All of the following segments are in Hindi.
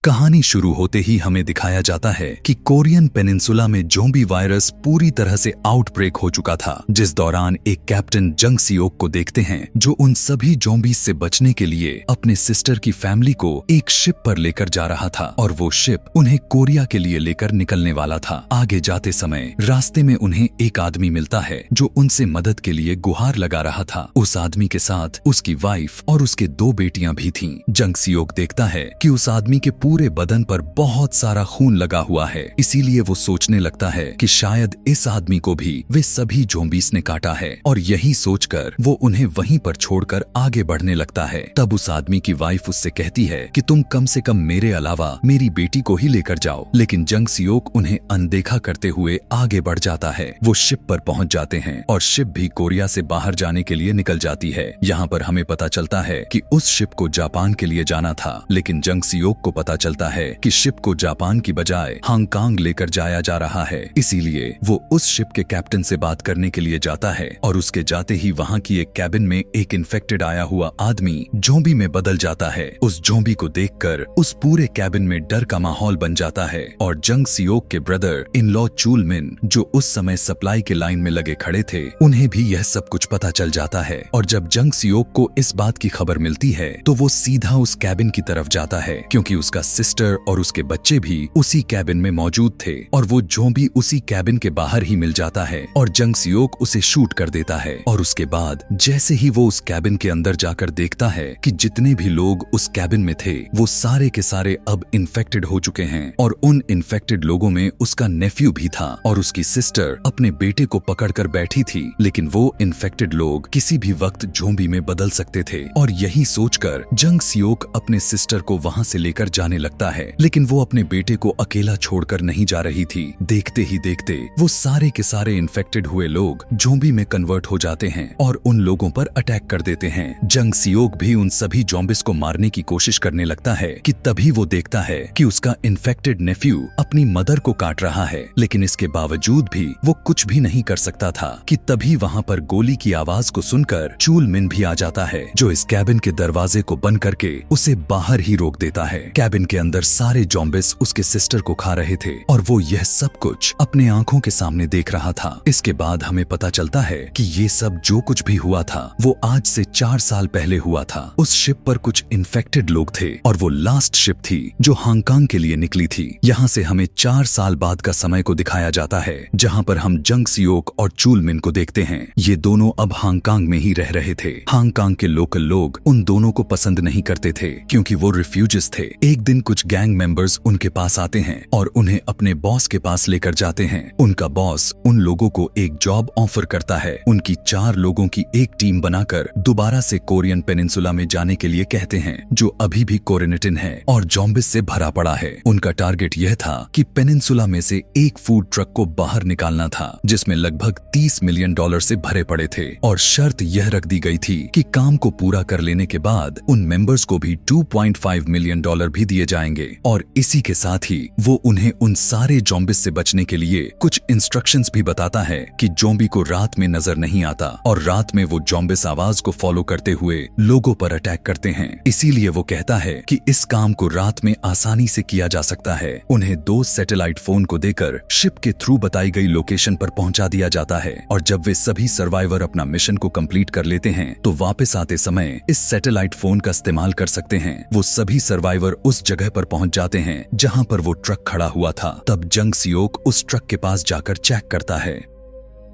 कहानी शुरू होते ही हमें दिखाया जाता है कि कोरियन पेनिनसुला में ज़ोंबी वायरस पूरी तरह से आउटब्रेक हो चुका था, जिस दौरान एक कैप्टन जंग सियोक को देखते हैं जो उन सभी ज़ोंबीज से बचने के लिए अपने सिस्टर की फैमिली को एक शिप पर लेकर जा रहा था और वो शिप उन्हें कोरिया के लिए लेकर निकलने वाला था। आगे जाते समय रास्ते में उन्हें एक आदमी मिलता है जो उनसे मदद के लिए गुहार लगा रहा था। उस आदमी के साथ उसकी वाइफ और उसके 2 बेटियां भी थीं। जंग सियोक देखता है कि उस आदमी के पूरे बदन पर बहुत सारा खून लगा हुआ है, इसीलिए वो सोचने लगता है कि शायद इस आदमी को भी वे सभी ज़ोंबीज ने काटा है और यही सोचकर वो उन्हें वहीं पर छोड़कर आगे बढ़ने लगता है। तब उस आदमी की वाइफ उससे कहती है कि तुम कम से कम मेरे अलावा मेरी बेटी को ही लेकर जाओ, लेकिन जंग सियोक उन्हें अनदेखा करते हुए आगे बढ़ जाता है। वो शिप पर पहुंच जाते हैं और शिप भी कोरिया से बाहर जाने के लिए निकल जाती है। यहाँ पर हमें पता चलता है कि उस शिप को जापान के लिए जाना था, लेकिन जंग सियोक को पता चलता है कि शिप को जापान की बजाय हांगकांग लेकर जाया जा रहा है। इसीलिए वो उस शिप के कैप्टन से बात करने के लिए जाता है और उसके जाते ही वहाँ की एक कैबिन में एक इन्फेक्टेड आया हुआ आदमी ज़ोंबी में बदल जाता है। उस ज़ोंबी को देखकर उस पूरे कैबिन में डर का माहौल बन जाता है और जंग सियोक के ब्रदर इन लॉ चूल मिन, जो उस समय सप्लाई के लाइन में लगे खड़े थे, उन्हें भी यह सब कुछ पता चल जाता है। और जब जंग सियोक को इस बात की खबर मिलती है तो वो सीधा उस कैबिन की तरफ जाता है, क्योंकि उसका सिस्टर और उसके बच्चे भी उसी कैबिन में मौजूद थे और वो ज़ोंबी उसी कैबिन के बाहर ही मिल जाता है और जंग सियोक उसे शूट कर देता है। और उसके बाद जैसे ही वो उस कैबिन के अंदर जाकर देखता है कि जितने भी लोग उस कैबिन में थे वो सारे के सारे अब इन्फेक्टेड हो चुके हैं और उन इन्फेक्टेड लोगों में उसका नेफ्यू भी था और उसकी सिस्टर अपने बेटे को पकड़कर बैठी थी, लेकिन वो इन्फेक्टेड लोग किसी भी वक्त ज़ोंबी में बदल सकते थे। और यही सोचकर जंग सियोक अपने सिस्टर को वहां से लेकर जाने लगता है, लेकिन वो अपने बेटे को अकेला छोड़कर नहीं जा रही थी। देखते ही देखते वो सारे के सारे इन्फेक्टेड हुए लोग ज़ोंबी में कन्वर्ट हो जाते हैं और उन लोगों पर अटैक कर देते हैं। जंग सियोक भी उन सभी ज़ोंबीज को मारने की कोशिश करने लगता है कि तभी वो देखता है कि उसका इन्फेक्टेड नेफ्यू अपनी मदर को काट रहा है, लेकिन इसके बावजूद भी वो कुछ भी नहीं कर सकता था कि तभी वहाँ पर गोली की आवाज को सुनकर चूल मिन भी आ जाता है, जो इस कैबिन के दरवाजे को बंद करके उसे बाहर ही रोक देता है। कैबिन के अंदर सारे ज़ोंबीज उसके सिस्टर को खा रहे थे और वो यह सब कुछ अपने आंखों के सामने देख रहा था। इसके बाद हमें पता चलता है कि ये सब जो कुछ भी हुआ था वो आज से 4 साल पहले हुआ था। उस शिप पर कुछ इन्फेक्टेड लोग थे और वो लास्ट शिप थी जो हांगकांग के लिए निकली थी। यहाँ से हमें 4 साल बाद का समय को दिखाया जाता है, जहाँ पर हम जंग सियोक और चूल मिन को देखते हैं। ये दोनों अब हांगकांग में ही रह रहे थे। हांगकांग के लोकल लोग उन दोनों को पसंद नहीं करते थे क्योंकि वो रिफ्यूजिस थे। एक दिन कुछ गैंग मेंबर्स उनके पास आते हैं और उन्हें अपने बॉस के पास लेकर जाते हैं। उनका बॉस उन लोगों को एक जॉब ऑफर करता है। उनकी 4 लोगों की एक टीम बनाकर दोबारा से कोरियन पेनिनसुला में जाने के लिए कहते हैं, जो अभी भी क्वारंटाइन है और ज़ोंबीज से भरा पड़ा है। उनका टारगेट यह था कि पेनिनसुला में से एक फूड ट्रक को बाहर निकालना था, जिसमें लगभग $30 मिलियन से भरे पड़े थे और शर्त यह रख दी गई थी कि काम को पूरा कर लेने के बाद उन मेंबर्स को भी $2.5 मिलियन भी दिए जाएंगे। और इसी के साथ ही वो उन्हें उन सारे ज़ोंबीज से बचने के लिए कुछ इंस्ट्रक्शंस भी बताता है कि ज़ोंबी को रात में नजर नहीं आता और रात में वो ज़ोंबीज आवाज को फॉलो करते हुए लोगों पर अटैक करते हैं। इसीलिए वो कहता है कि इस काम को रात में आसानी से किया जा सकता है। उन्हें 2 सैटेलाइट फोन को देकर शिप के थ्रू बताई गई लोकेशन पर पहुंचा दिया जाता है और जब वे सभी सर्वाइवर अपना मिशन को कंप्लीट कर लेते हैं तो वापस आते समय इस सैटेलाइट फोन का इस्तेमाल कर सकते हैं। वो सभी सर्वाइवर उस जगह पर पहुंच जाते हैं जहां पर वो ट्रक खड़ा हुआ था। तब जंग सियोक उस ट्रक के पास जाकर चेक करता है।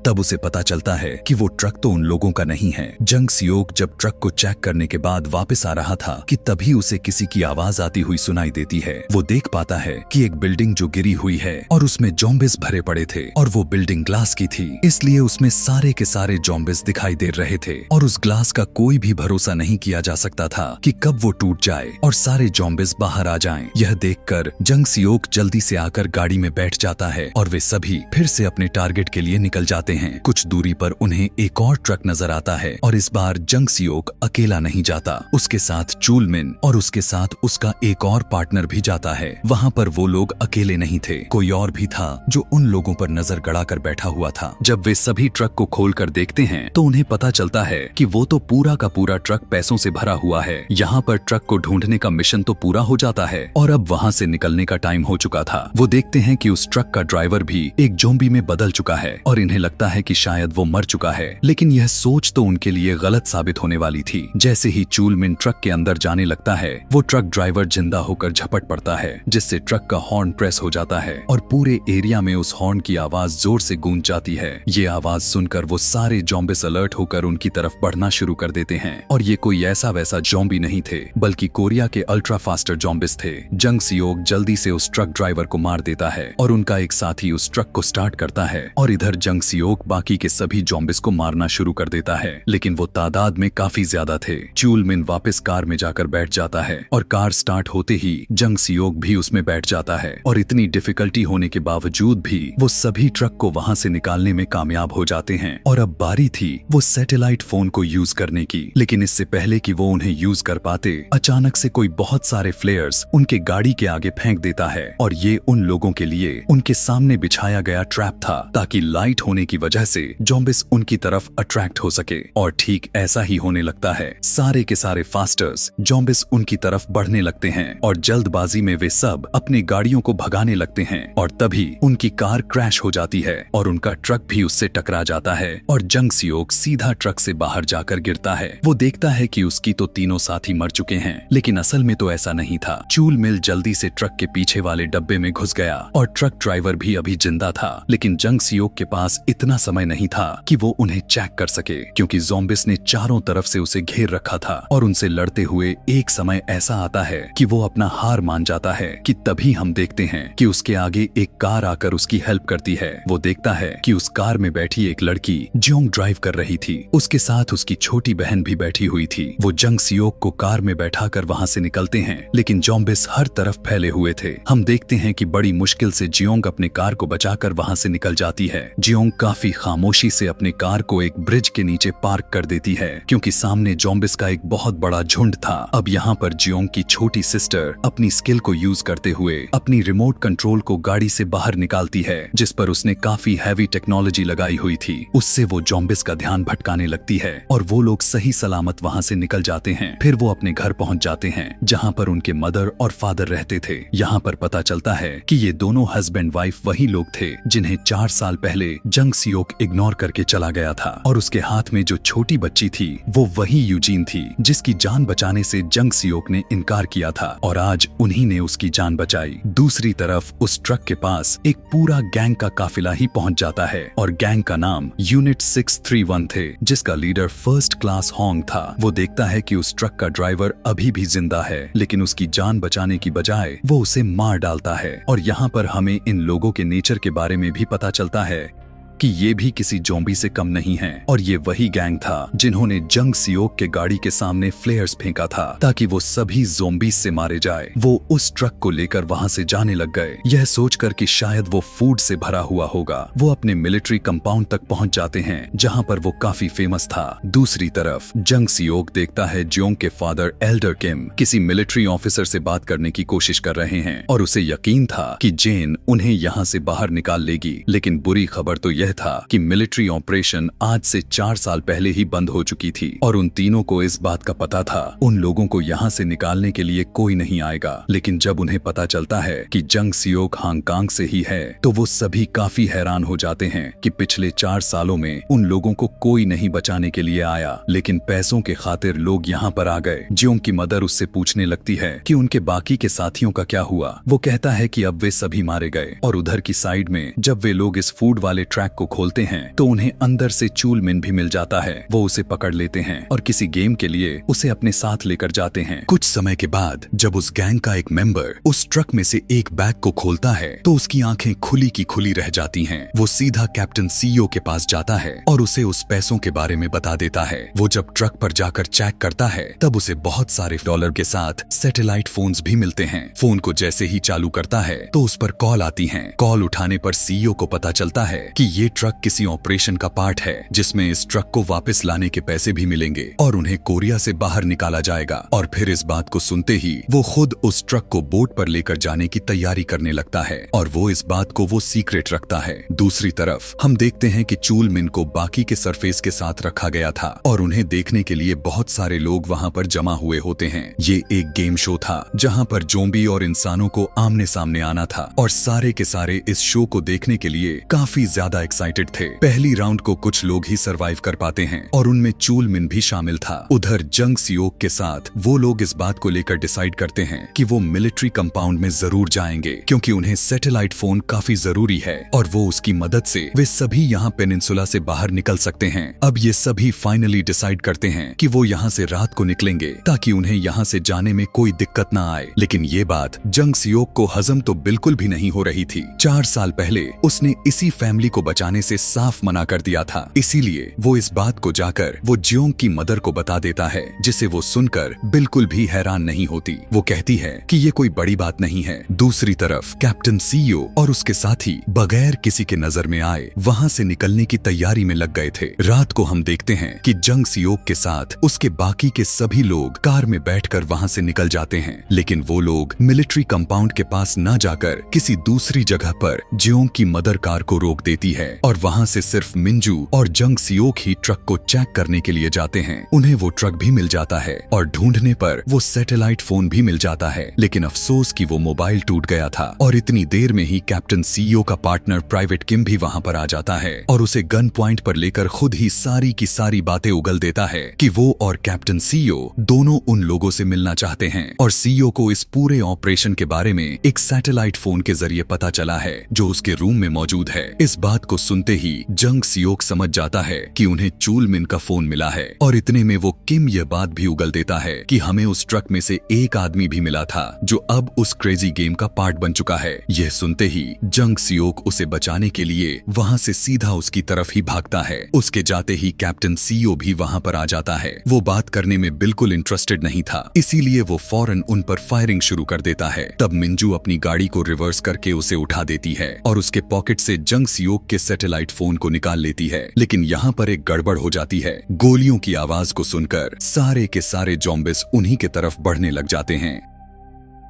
तब उसे पता चलता है कि वो ट्रक तो उन लोगों का नहीं है। जंग सियोक जब ट्रक को चेक करने के बाद वापस आ रहा था कि तभी उसे किसी की आवाज आती हुई सुनाई देती है। वो देख पाता है कि एक बिल्डिंग जो गिरी हुई है और उसमें ज़ोंबीज भरे पड़े थे और वो बिल्डिंग ग्लास की थी, इसलिए उसमें सारे के सारे ज़ोंबीज दिखाई दे रहे थे और उस ग्लास का कोई भी भरोसा नहीं किया जा सकता था कि कब वो टूट जाए और सारे ज़ोंबीज बाहर आ जाएं। यह देखकर जंग सियोक जल्दी से आकर गाड़ी में बैठ जाता है और वे सभी फिर से अपने टारगेट के लिए निकल जाते जाते हैं। कुछ दूरी पर उन्हें एक और ट्रक नजर आता है और इस बार जंग सियोक अकेला नहीं जाता, उसके साथ चूलमिन और उसके साथ उसका एक और पार्टनर भी जाता है। वहाँ पर वो लोग अकेले नहीं थे, कोई और भी था जो उन लोगों पर नजर गड़ाकर बैठा हुआ था। जब वे सभी ट्रक को खोलकर देखते हैं तो उन्हें पता चलता है कि वो तो पूरा का पूरा ट्रक पैसों से भरा हुआ है। यहाँ पर ट्रक को ढूंढने का मिशन तो पूरा हो जाता है और अब वहाँ से निकलने का टाइम हो चुका था। वो देखते हैं कि उस ट्रक का ड्राइवर भी एक ज़ॉम्बी में बदल चुका है और इन्हें लगता है कि शायद वो मर चुका है, लेकिन यह सोच तो उनके लिए गलत साबित होने वाली थी। जैसे ही चूलमिन ट्रक के अंदर जाने लगता है, वो ट्रक ड्राइवर जिंदा होकर झपट पड़ता है, जिससे ट्रक का हॉर्न प्रेस हो जाता है और पूरे एरिया में उस हॉर्न की आवाज जोर से गूंज जाती है। ये आवाज सुनकर वो सारे ज़ॉम्बिस अलर्ट होकर उनकी तरफ बढ़ना शुरू कर देते हैं और ये कोई ऐसा वैसा ज़ॉम्बी नहीं थे, बल्कि कोरिया के अल्ट्रा फास्टर ज़ॉम्बिस थे। जंग सियोक जल्दी से उस ट्रक ड्राइवर को मार देता है और उनका एक साथी उस ट्रक को स्टार्ट करता है और इधर जंग सियोक बाकी के सभी ज़ॉम्बिस को मारना शुरू कर देता है, लेकिन वो तादाद में काफी ज्यादा थे। चूलमिन वापस कार में जाकर बैठ जाता है और कार स्टार्ट होते ही जंग सियोक भी उसमें बैठ जाता है और इतनी डिफिकल्टी होने के बावजूद भी वो सभी ट्रक को वहां से निकालने में कामयाब हो जाते हैं। और अब बारी थी वो सैटेलाइट फोन को यूज करने की, लेकिन इससे पहले कि वो उन्हें यूज कर पाते, अचानक से कोई बहुत सारे फ्लेयर्स उनके गाड़ी के आगे फेंक देता है और ये उन लोगों के लिए उनके सामने बिछाया गया ट्रैप था, ताकि लाइट होने की वजह से ज़ॉम्बिस उनकी तरफ अट्रैक्ट हो सके। और ठीक ऐसा ही होने लगता है। सारे के सारे फास्टर्स ज़ॉम्बिस उनकी तरफ बढ़ने लगते हैं और जल्दबाजी में वे सब अपनी गाड़ियों को भगाने लगते हैं और तभी उनकी कार क्रैश हो जाती है और उनका ट्रक भी उससे टकरा जाता है और जंग सियोक सीधा ट्रक से बाहर जाकर गिरता है। वो देखता है कि उसकी तो तीनों साथी मर चुके हैं, लेकिन असल में तो ऐसा नहीं था। चूलमिन जल्दी से ट्रक के पीछे वाले डब्बे में घुस गया और ट्रक ड्राइवर भी अभी जिंदा था, लेकिन जंग सियोक के पास इतना समय नहीं था कि वो उन्हें चेक कर सके, क्योंकि ज़ॉम्बिस ने चारों तरफ से उसे घेर रखा था और उनसे लड़ते हुए एक समय ऐसा आता है कि वो अपना हार मान जाता है कि तभी हम देखते हैं कि उसके आगे एक कार आकर उसकी हेल्प करती है। वो देखता है कि उस कार में बैठी एक लड़की जियोंग ड्राइव कर रही थी, उसके साथ उसकी छोटी बहन भी बैठी हुई थी। वो जंग सियोक को कार में बैठाकर वहां से निकलते हैं, लेकिन ज़ॉम्बिस हर तरफ फैले हुए थे। हम देखते हैं कि बड़ी मुश्किल से जियोंग अपने कार को बचाकर वहां से निकल जाती है। जियोंग काफी खामोशी से अपने कार को एक ब्रिज के नीचे पार्क कर देती है, क्योंकि सामने ज़ॉम्बिस का एक बहुत बड़ा झुंड था। अब यहाँ पर जियोंग की छोटी सिस्टर अपनी स्किल को यूज करते हुए अपनी रिमोट कंट्रोल को गाड़ी से बाहर निकालती है, जिस पर उसने काफी हैवी टेक्नोलॉजी लगाई हुई थी। उससे वो ज़ॉम्बिस का ध्यान भटकाने लगती है और वो लोग सही सलामत वहाँ से निकल जाते हैं। फिर वो अपने घर पहुँच जाते हैं, जहाँ पर उनके मदर और फादर रहते थे। यहाँ पर पता चलता है कि ये दोनों हस्बैंड वाइफ वही लोग थे जिन्हें 4 साल पहले जंग सियोक इग्नोर करके चला गया था और उसके हाथ में जो छोटी बच्ची थी वो वही यूजीन थी, जिसकी जान बचाने से जंग सियोक ने इनकार किया था और आज उन्हीं ने उसकी जान बचाई। दूसरी तरफ उस ट्रक के पास एक पूरा गैंग का काफिला ही पहुंच जाता है और गैंग का नाम यूनिट 631 थे, जिसका लीडर फर्स्ट क्लास होंग था। वो देखता है कि उस ट्रक का ड्राइवर अभी भी जिंदा है, लेकिन उसकी जान बचाने की बजाय वो उसे मार डालता है। और यहाँ पर हमें इन लोगों के नेचर के बारे में भी पता चलता है कि ये भी किसी ज़ॉम्बी से कम नहीं है और ये वही गैंग था जिन्होंने जंग सियोक के गाड़ी के सामने फ्लेयर्स फेंका था ताकि वो सभी ज़ॉम्बीज से मारे जाए। वो उस ट्रक को लेकर वहां से जाने लग गए, यह सोचकर कि शायद वो फूड से भरा हुआ होगा। वो अपने मिलिट्री कंपाउंड तक पहुंच जाते हैं, जहां पर वो काफी फेमस था। दूसरी तरफ जंग सियोक देखता है जियोंग के फादर एल्डर किम किसी मिलिट्री ऑफिसर से बात करने की कोशिश कर रहे हैं और उसे यकीन था कि जेन उन्हें यहाँ से बाहर निकाल लेगी, लेकिन बुरी खबर तो यह था कि मिलिट्री ऑपरेशन आज से 4 साल पहले ही बंद हो चुकी थी और उन तीनों को इस बात का पता था उन लोगों को यहाँ से निकालने के लिए कोई नहीं आएगा। लेकिन जब उन्हें पता चलता है कि जंग सियोक हांगकांग से ही है तो वो सभी काफी हैरान हो जाते हैं कि पिछले 4 सालों में उन लोगों को कोई नहीं बचाने के लिए आया, लेकिन पैसों के खातिर लोग यहाँ पर आ गए। जियोंग की मदर उससे पूछने लगती है कि उनके बाकी के साथियों का क्या हुआ। वो कहता है कि अब वे सभी मारे गए और उधर की साइड में जब वे लोग इस फूड वाले ट्रैक को खोलते हैं तो उन्हें अंदर से चूलमिन भी मिल जाता है। वो उसे पकड़ लेते हैं और किसी गेम के लिए उसे अपने साथ लेकर जाते हैं। कुछ समय के बाद जब उस गैंग का एक मेंबर उस ट्रक में से एक बैग को खोलता है तो उसकी आंखें खुली की खुली रह जाती हैं। वो सीधा कैप्टन सीईओ के पास जाता है और उसे उस पैसों के बारे में बता देता है। वो जब ट्रक पर जाकर चेक करता है तब उसे बहुत सारे डॉलर के साथ सैटेलाइट फोन्स भी मिलते हैं। फोन को जैसे ही चालू करता है तो उस पर कॉल आती है। कॉल उठाने पर सीईओ को पता चलता है कि ये ट्रक किसी ऑपरेशन का पार्ट है जिसमें इस ट्रक को वापस लाने के पैसे भी मिलेंगे और उन्हें कोरिया से बाहर निकाला जाएगा। और फिर इस बात को सुनते ही वो खुद उस ट्रक को बोट पर लेकर जाने की तैयारी करने लगता है और वो इस बात को वो सीक्रेट रखता है। दूसरी तरफ हम देखते हैं कि चूल मिन को बाकी के सरफेस के साथ रखा गया था और उन्हें देखने के लिए बहुत सारे लोग वहाँ पर जमा हुए होते हैं। ये एक गेम शो था जहाँ पर ज़ॉम्बी और इंसानों को आमने सामने आना था और सारे के सारे इस शो को देखने के लिए काफी ज्यादा एक्साइटेड थे। पहली राउंड को कुछ लोग ही सरवाइव कर पाते हैं और उनमें चूल मिन भी शामिल था। उधर जंग सियोक के साथ वो लोग इस बात को लेकर डिसाइड करते हैं कि वो मिलिट्री कंपाउंड में जरूर जाएंगे क्योंकि उन्हें सैटेलाइट फोन काफी जरूरी है और वो उसकी मदद से वे सभी यहाँ पेनिनसुला से बाहर निकल सकते हैं। अब ये सभी फाइनली डिसाइड करते हैं कि वो यहाँ से रात को निकलेंगे ताकि उन्हें यहाँ से जाने में कोई दिक्कत ना आए। लेकिन ये बात जंग सियोक को हजम तो बिल्कुल भी नहीं हो रही थी। 4 साल पहले उसने इसी फैमिली को बचाने से साफ मना कर दिया था, इसीलिए वो इस बात को जाकर वो जियोंग की मदर को बता देता है, जिसे वो सुनकर बिल्कुल भी हैरान नहीं होती। वो कहती है कि ये कोई बड़ी बात नहीं है। दूसरी तरफ कैप्टन सीओ और उसके साथी बगैर किसी के नजर में आए वहाँ से निकलने की तैयारी में लग गए थे। रात को हम देखते हैं कि जंग सियोक के साथ उसके बाकी के सभी लोग कार में बैठकर वहाँ से निकल जाते हैं, लेकिन वो लोग मिलिट्री कंपाउंड के पास न जाकर किसी दूसरी जगह पर जियोंग की मदर कार को रोक देती है और वहाँ से सिर्फ मिंजू और जंग सियोक ही ट्रक को चेक करने के लिए जाते हैं। उन्हें वो ट्रक भी मिल जाता है और ढूंढने पर वो सैटेलाइट फोन भी मिल जाता है, लेकिन अफसोस कि वो मोबाइल टूट गया था। और इतनी देर में ही कैप्टन सीईओ का पार्टनर प्राइवेट किम भी वहाँ पर आ जाता है और उसे गन पॉइंट पर लेकर खुद ही सारी की सारी बातें उगल देता है कि वो और कैप्टन सीईओ दोनों उन लोगों से मिलना चाहते हैं और सीईओ को इस पूरे ऑपरेशन के बारे में एक सैटेलाइट फोन के जरिए पता चला है जो उसके रूम में मौजूद है। इस बात को सुनते ही जंग सियोक समझ जाता है कि उन्हें चूल मिन का फोन मिला है और इतने में वो किम यह बात भी उगल देता है कि हमें उस ट्रक में से एक आदमी भी मिला था जो अब उस क्रेजी गेम का पार्ट बन चुका है। यह सुनते ही जंग सियोक उसे बचाने के लिए वहाँ से सीधा उसकी तरफ ही भागता है। उसके जाते ही कैप्टन सीईओ भी वहाँ पर आ जाता है। वो बात करने में बिल्कुल इंटरेस्टेड नहीं था, इसीलिए वो फौरन उन पर फायरिंग शुरू कर देता है। तब मिंजू अपनी गाड़ी को रिवर्स करके उसे उठा देती है और उसके पॉकेट से जंग सियोक के सैटेलाइट फोन को निकाल लेती है। लेकिन यहाँ पर एक गड़बड़ हो जाती है। गोलियों की आवाज को सुनकर सारे के सारे ज़ॉम्बिस उन्हीं के तरफ बढ़ने लग जाते हैं।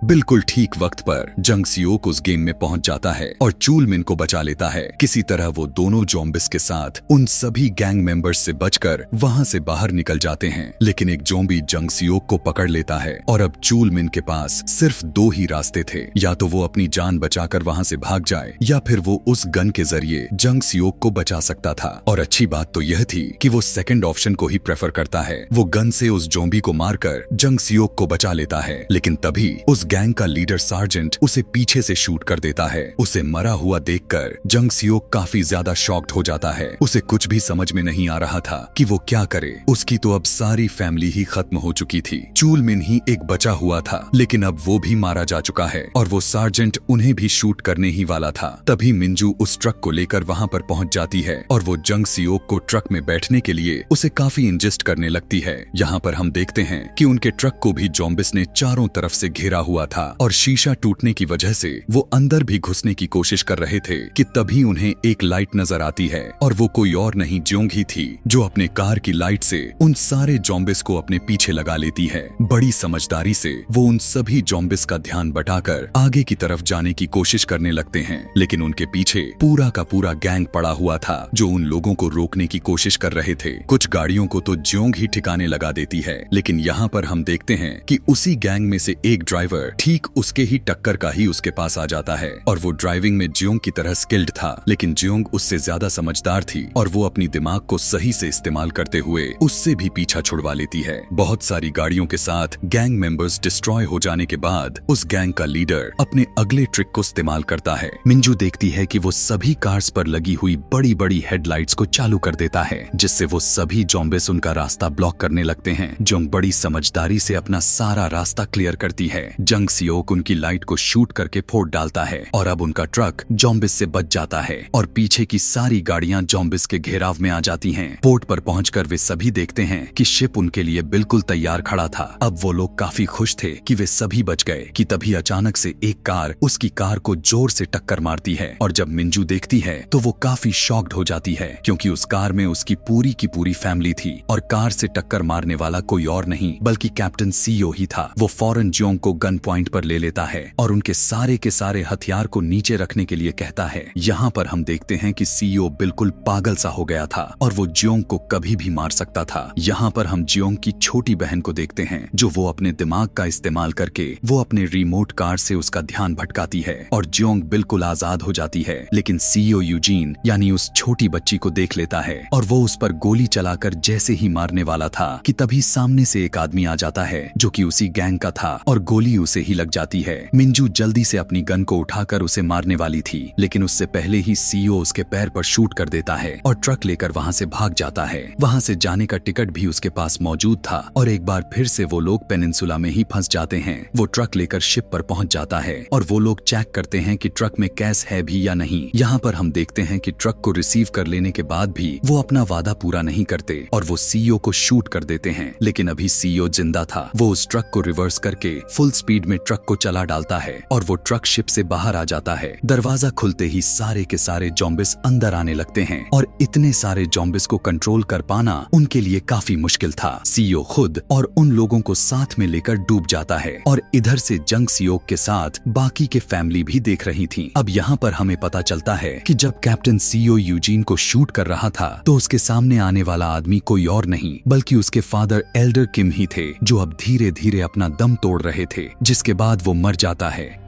बिल्कुल ठीक वक्त पर जंग सियोक उस गेम में पहुंच जाता है और चूल मिन को बचा लेता है। किसी तरह वो दोनों ज़ॉम्बिस के साथ उन सभी गैंग मेंबर्स से बचकर वहां से बाहर निकल जाते हैं। लेकिन एक ज़ॉम्बी जंग सियोक को पकड़ लेता है और अब चूल मिन के पास सिर्फ 2 ही रास्ते थे, या तो वो अपनी जान बचाकर वहां से भाग जाए या फिर वो उस गन के जरिए जंग सियोक को बचा सकता था। और अच्छी बात तो यह थी कि वो सेकंड ऑप्शन को ही प्रेफर करता है। वो गन से उस ज़ॉम्बी को मारकर जंग सियोक को बचा लेता है। लेकिन तभी उस गैंग का लीडर सार्जेंट उसे पीछे से शूट कर देता है। उसे मरा हुआ देखकर जंग सियोक काफी ज्यादा शॉक्ड हो जाता है। उसे कुछ भी समझ में नहीं आ रहा था कि वो क्या करे। उसकी तो अब सारी फैमिली ही खत्म हो चुकी थी। चूल मिन ही एक बचा हुआ था, लेकिन अब वो भी मारा जा चुका है और वो सार्जेंट उन्हें भी शूट करने ही वाला था। तभी मिंजू उस ट्रक को लेकर वहाँ पर पहुँच जाती है और वो जंग सियोक को ट्रक में बैठने के लिए उसे काफी इंजेस्ट करने लगती है। यहाँ पर हम देखते हैं कि उनके ट्रक को भी ज़ॉम्बिस ने चारों तरफ से घेरा हुआ था और शीशा टूटने की वजह से वो अंदर भी घुसने की कोशिश कर रहे थे कि तभी उन्हें एक लाइट नजर आती है और वो कोई और नहीं जियोंग ही थी जो अपने कार की लाइट से उन सारे ज़ॉम्बिस को अपने पीछे लगा लेती है। बड़ी समझदारी से वो उन सभी ज़ॉम्बिस का ध्यान बटाकर आगे की तरफ जाने की कोशिश करने लगते हैं, लेकिन उनके पीछे पूरा का पूरा गैंग पड़ा हुआ था जो उन लोगों को रोकने की कोशिश कर रहे थे। कुछ गाड़ियों को तो जियोंग ही ठिकाने लगा देती है, लेकिन यहाँ पर हम देखते हैं कि उसी गैंग में से एक ड्राइवर ठीक उसके ही टक्कर का ही उसके पास आ जाता है और वो ड्राइविंग में जियोंग की तरह स्किल्ड था, लेकिन जियोंग उससे ज्यादा समझदार थी और वो अपनी दिमाग को सही से इस्तेमाल करते हुए उससे भी पीछा छुड़वा लेती है। बहुत सारी गाड़ियों के साथ गैंग मेंबर्स डिस्ट्रॉय हो जाने के बाद उस गैंग का लीडर अपने अगले ट्रिक को इस्तेमाल करता है। मिंजू देखती है कि वो सभी कार्स पर लगी हुई बड़ी बड़ी हेडलाइट्स को चालू कर देता है, जिससे वो सभी ज़ॉम्बिस उनका रास्ता ब्लॉक करने लगते हैं। जियोंग बड़ी समझदारी से अपना सारा रास्ता क्लियर करती है। जंग सियोक उनकी लाइट को शूट करके फोड़ डालता है और अब उनका ट्रक जॉम्बिस से बच जाता है और पीछे की सारी गाड़ियां जॉम्बिस के घेराव में आ जाती हैं। पोर्ट पर पहुंचकर वे सभी देखते हैं कि शिप उनके लिए बिल्कुल तैयार खड़ा था। अब वो लोग काफी खुश थे कि वे सभी बच गए कि तभी अचानक से एक कार उसकी कार को जोर से टक्कर मारती है और जब मिंजू देखती है तो वो काफी शॉक्ड हो जाती है क्योंकि उस कार में उसकी पूरी की पूरी फैमिली थी और कार से टक्कर मारने वाला कोई और नहीं बल्कि कैप्टन सीओ ही था। वो फौरन जियोंग को गन पॉइंट पर ले लेता है और उनके सारे के सारे हथियार को नीचे रखने के लिए कहता है। यहाँ पर हम देखते हैं कि सीओ बिल्कुल पागल सा हो गया था और वो जियोंग को कभी भी मार सकता था। यहाँ पर हम जियोंग की छोटी बहन को देखते हैं जो वो अपने दिमाग का इस्तेमाल करके वो अपने रिमोट कार से उसका ध्यान भटकाती है और जियोंग बिल्कुल आजाद हो जाती है। लेकिन सीओ यूजीन यानी उस छोटी बच्ची को देख लेता है और वो उस पर गोली चलाकर जैसे ही मारने वाला था कि तभी सामने से एक आदमी आ जाता है जो कि उसी गैंग का था और गोली उसे ही लग जाती है। मिंजू जल्दी से अपनी गन को उठाकर उसे मारने वाली थी लेकिन उससे पहले ही सीओ उसके पैर पर शूट कर देता है और ट्रक लेकर वहाँ से भाग जाता है। वहाँ से जाने का टिकट भी उसके पास मौजूद था और एक बार फिर से वो लोग पेनिनसुला में ही फंस जाते हैं। वो ट्रक लेकर शिप पर पहुंच जाता है और वो लोग चेक करते हैं कि ट्रक में कैश है भी या नहीं। यहाँ पर हम देखते हैं कि ट्रक को रिसीव कर लेने के बाद भी वो अपना वादा पूरा नहीं करते और वो सीईओ को शूट कर देते हैं। लेकिन अभी सीईओ जिंदा था। वो उस ट्रक को रिवर्स करके फुल स्पीड में ट्रक को चला डालता है और वो ट्रक शिप से बाहर आ जाता है। दरवाजा खुलते ही सारे के सारे जॉम्बिस अंदर आने लगते हैं और इतने सारे जॉम्बिस को कंट्रोल कर पाना उनके लिए काफी मुश्किल था। सीईओ खुद और उन लोगों को साथ में लेकर डूब जाता है और इधर से जंग सियोक के साथ बाकी के फैमिली भी देख रही थी। अब यहाँ पर हमें पता चलता है कि जब कैप्टन सीओ यूजीन को शूट कर रहा था तो उसके सामने आने वाला आदमी कोई और नहीं बल्कि उसके फादर एल्डर किम ही थे जो अब धीरे धीरे अपना दम तोड़ रहे थे, जिसके बाद वो मर जाता है।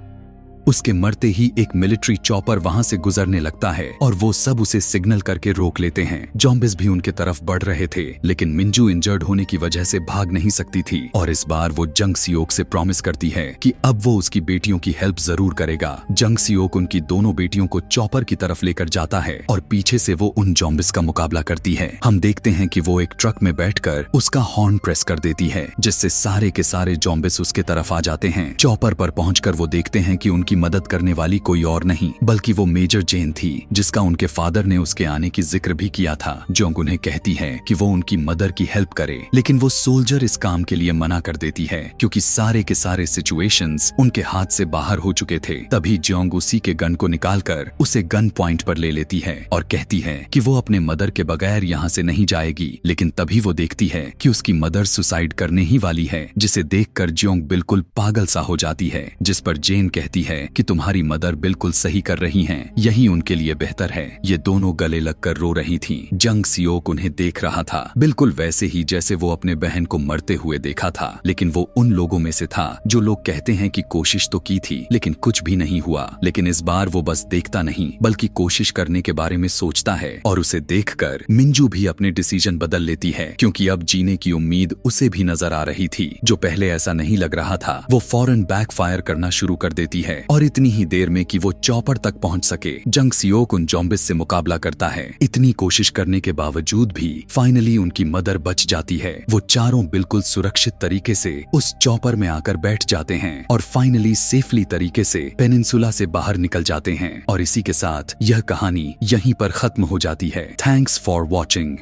उसके मरते ही एक मिलिट्री चॉपर वहां से गुजरने लगता है और वो सब उसे सिग्नल करके रोक लेते हैं। जॉम्बिस भी उनके तरफ बढ़ रहे थे लेकिन मिंजू इंजर्ड होने की वजह से भाग नहीं सकती थी और इस बार वो जंग सियोक से प्रॉमिस करती है कि अब वो उसकी बेटियों की हेल्प जरूर करेगा। जंग सियोक उनकी दोनों बेटियों को चॉपर की तरफ लेकर जाता है और पीछे से वो उन जॉम्बिस का मुकाबला करती है। हम देखते हैं कि वो एक ट्रक में बैठकर उसका हॉर्न प्रेस कर देती है जिससे सारे के सारे जॉम्बिस उसके तरफ आ जाते हैं। चॉपर पर पहुंचकर वो देखते हैं कि उनकी मदद करने वाली कोई और नहीं बल्कि वो मेजर जेन थी जिसका उनके फादर ने उसके आने की जिक्र भी किया था। जोंग उन्हें कहती है कि वो उनकी मदर की हेल्प करे लेकिन वो सोल्जर इस काम के लिए मना कर देती है क्योंकि सारे के सारे सिचुएशंस उनके हाथ से बाहर हो चुके थे। तभी जोंग उसी के गन को निकालकर उसे गन पॉइंट पर ले लेती है और कहती है कि वो अपने मदर के बगैर यहाँ से नहीं जाएगी। लेकिन तभी वो देखती है कि उसकी मदर सुसाइड करने ही वाली है, जिसे देखकर जोंग बिल्कुल पागल सा हो जाती है। जिस पर जेन कहती है कि तुम्हारी मदर बिल्कुल सही कर रही हैं, यही उनके लिए बेहतर है। ये दोनों गले लगकर रो रही थीं। जंग सियोक उन्हें देख रहा था बिल्कुल वैसे ही जैसे वो अपने बहन को मरते हुए देखा था, लेकिन वो उन लोगों में से था जो लोग कहते हैं कि कोशिश तो की थी लेकिन कुछ भी नहीं हुआ। लेकिन इस बार वो बस देखता नहीं बल्कि कोशिश करने के बारे में सोचता है और उसे देखकर मिंजू भी अपने डिसीजन बदल लेती है क्योंकि अब जीने की उम्मीद उसे भी नजर आ रही थी। जो पहले ऐसा नहीं लग रहा था वो फौरन बैकफायर करना शुरू कर देती है और इतनी ही देर में कि वो चॉपर तक पहुंच सके। जंग सियोक उन जॉम्बिस से मुकाबला करता है। इतनी कोशिश करने के बावजूद भी फाइनली उनकी मदर बच जाती है। वो चारों बिल्कुल सुरक्षित तरीके से उस चॉपर में आकर बैठ जाते हैं और फाइनली सेफली तरीके से पेनिनसुला से बाहर निकल जाते हैं। और इसी के साथ यह कहानी यहीं पर खत्म हो जाती है। Thanks for watching.